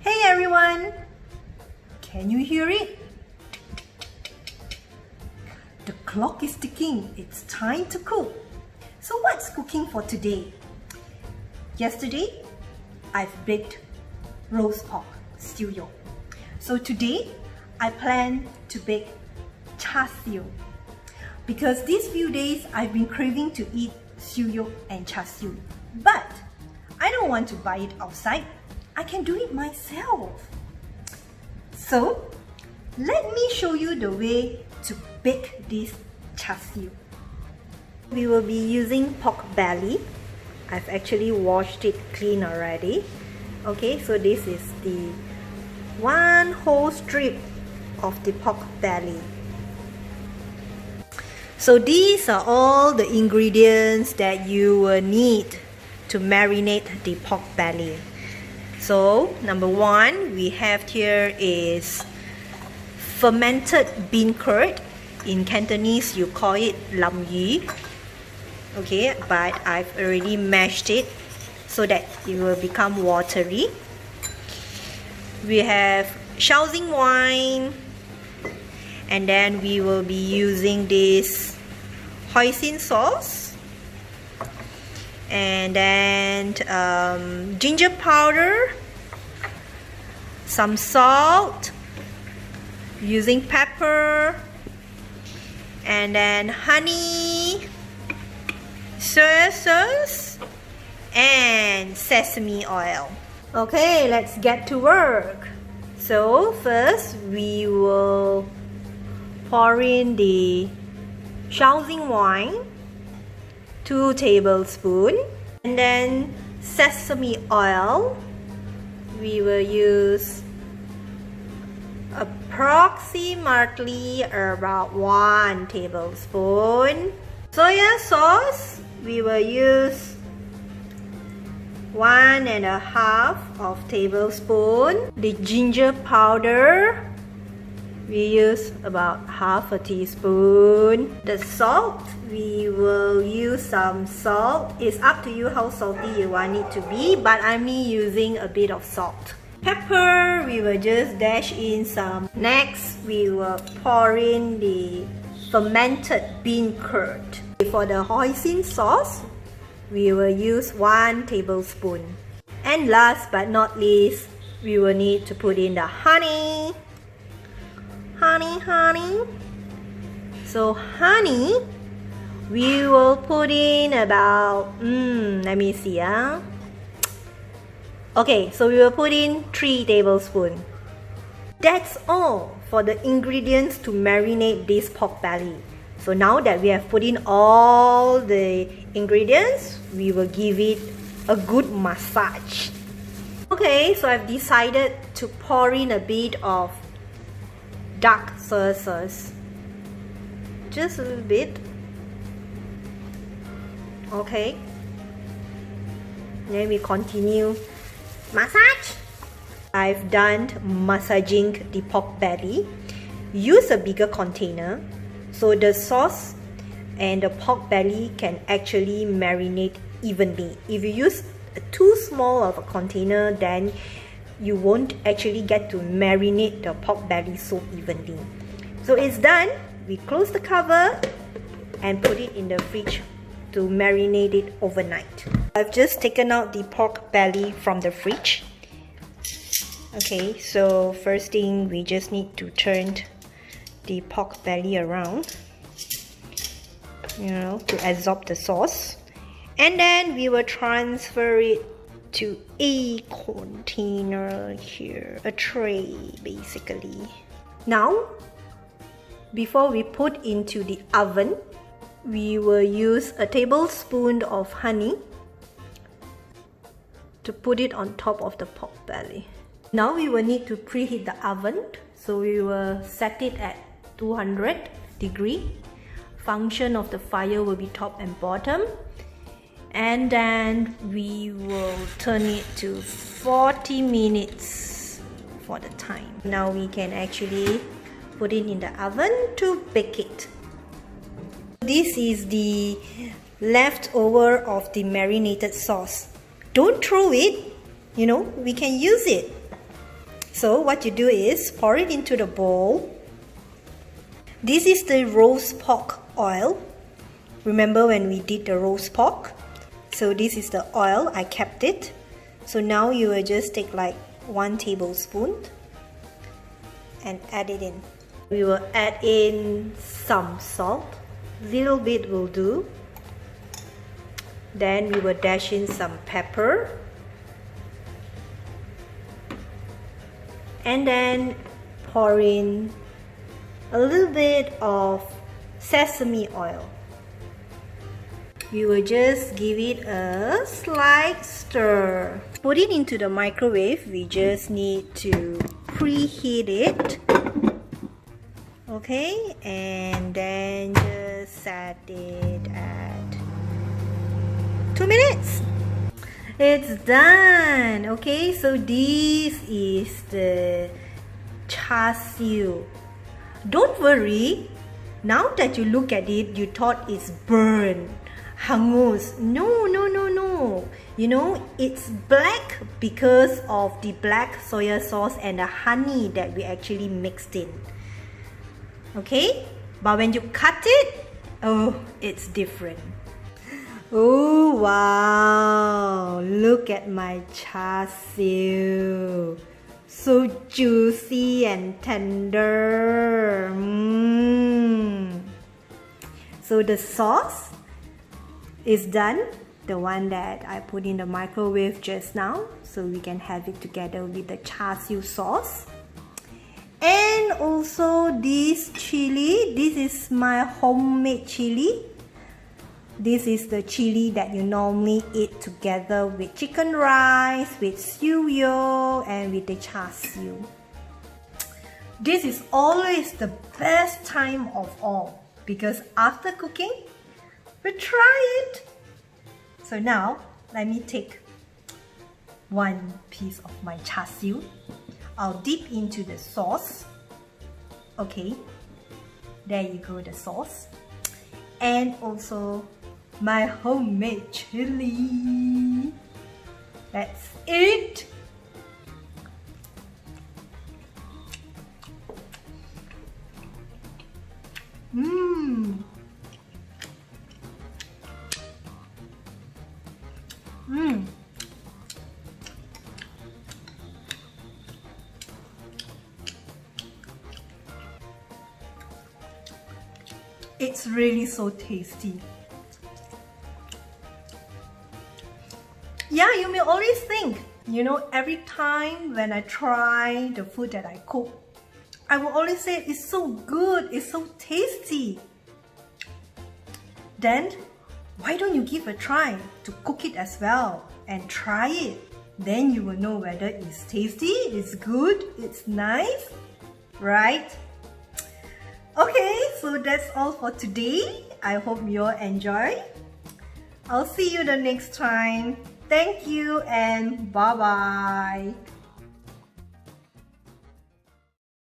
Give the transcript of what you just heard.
Hey everyone! Can you hear it? The clock is ticking. It's time to cook. So what's cooking for today? Yesterday, I've baked roast pork, Siew. So today, I plan to bake Char Siew. Because these few days, I've been craving to eat Siew and Char Siew. But I don't want to buy it outside. I can do it myself. So, let me show you the way to bake this Char Siew. We will be using pork belly. I've actually washed it clean already. Okay, so this is the one whole strip of the pork belly. So these are all the ingredients that you will need to marinate the pork belly. So number one we have here is fermented bean curd. In Cantonese you call it lam yu. Okay, but I've already mashed it so that it will become watery. We have Shaoxing wine, and then we will be using this hoisin sauce, and then ginger powder, some salt, using pepper, and then honey, soy sauce, and sesame oil. Okay, let's get to work. So first we will pour in the Shaoxing wine, 2 tablespoons, and then sesame oil. We will use approximately about 1 tablespoon. Soya sauce, we will use 1.5 tablespoon. The ginger powder, we use about 1/2 teaspoon. The salt, we will use some salt. It's up to you how salty you want it to be, but I'm using a bit of salt. Pepper, we will just dash in some. Next, we will pour in the fermented bean curd. For the hoisin sauce, we will use 1 tablespoon. And last but not least, we will need to put in the honey. Honey. So honey, we will put in about, let me see. Okay, so we will put in 3 tablespoons. That's all for the ingredients to marinate this pork belly. So now that we have put in all the ingredients, we will give it a good massage. Okay, so I've decided to pour in a bit of dark soy sauce. Just a little bit. Okay. Then we continue massage. I've done massaging the pork belly. Use a bigger container so the sauce and the pork belly can actually marinate evenly. If you use too small of a container, then you won't actually get to marinate the pork belly so evenly. So it's done. We close the cover and put it in the fridge to marinate it overnight. I've just taken out the pork belly from the fridge. Okay, so first thing we just need to turn the pork belly around, to absorb the sauce, and then we will transfer it to a container here, a tray basically. Now, before we put into the oven, we will use a tablespoon of honey to put it on top of the pork belly. Now we will need to preheat the oven, so we will set it at 200 degrees. Function of the fire will be top and bottom, and then we will turn it to 40 minutes for the time. Now we can actually put it in the oven to bake it. This is the leftover of the marinated sauce. Don't throw it, we can use it. So what you do is pour it into the bowl. This is the roast pork oil. Remember when we did the roast pork? So this is the oil, I kept it. So now you will just take like 1 tablespoon and add it in. We will add in some salt, little bit will do. Then we will dash in some pepper. And then pour in a little bit of sesame oil. We will just give it a slight stir. Put it into the microwave. We just need to preheat it. Okay, and then just set it at 2 minutes. It's done. Okay, so this is the char siu. Don't worry, now that you look at it, you thought it's burnt, hangus. No. You know, it's black because of the black soya sauce and the honey that we actually mixed in. Okay, but when you cut it, oh, it's different. Oh wow, look at my char siu. So juicy and tender. So the sauce is done, the one that I put in the microwave just now, so we can have it together with the char siu sauce. And also this chili, this is my homemade chili. This is the chili that you normally eat together with chicken rice, with Siew, and with the char siu. This is always the best time of all because after cooking, we try it. So now, let me take 1 piece of my char siu. I'll dip into the sauce. Okay, there you go, the sauce. And also my homemade chili. That's it. It's really so tasty. Yeah, you may always think, you know, every time when I try the food that I cook, I will always say it's so good, it's so tasty. Then, why don't you give a try to cook it as well and try it? Then you will know whether it's tasty, it's good, it's nice, right? Okay, so that's all for today. I hope you all enjoy. I'll see you the next time. Thank you and bye-bye.